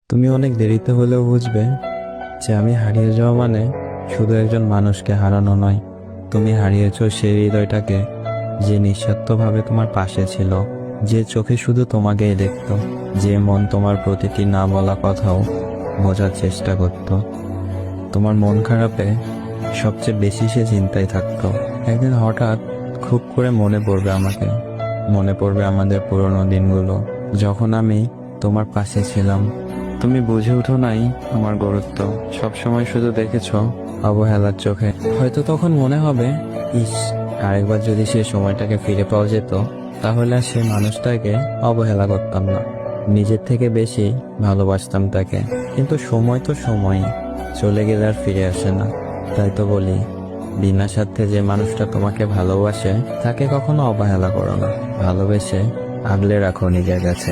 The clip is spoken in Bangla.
তুমি অনেক দেরিতে হলেও বুঝবে যে আমি হারিয়ে যাওয়া মানে শুধু একজন মানুষকে হারানো নয়। তুমি হারিয়েছো সেই হৃদয়টাকে, যে নিঃস্বার্থভাবে তোমার পাশে ছিল, যে চোখে শুধু তোমাকেই দেখতো, যে মন তোমার প্রতিটি না বলা কথাও বোঝার চেষ্টা করত। তোমার মন খারাপে সবচেয়ে বেশি সে চিন্তায় থাকতো। একদিন হঠাৎ খুব করে মনে পড়বে আমাকে, মনে পড়বে আমাদের পুরোনো দিনগুলো, যখন আমি তোমার পাশে ছিলাম। তুমি বুঝে উঠো নাই আমার গুরুত্ব, সবসময় শুধু দেখেছো অবহেলার চোখে। হয়তো তখন মনে হবে, ইস, আরেকবার যদি সে সময়টাকে ফিরে পাওয়া যেত, তাহলে আর সে মানুষটাকে অবহেলা করতাম না, নিজের থেকে বেশি ভালোবাসতাম তাকে। কিন্তু সময় তো সময়, চলে গেলে আর ফিরে আসে না। তাই তো বলি, বিনা স্বার্থে যে মানুষটা তোমাকে ভালোবাসে তাকে কখনো অবহেলা করো না, ভালোবেসে আগলে রাখো নিজের কাছে।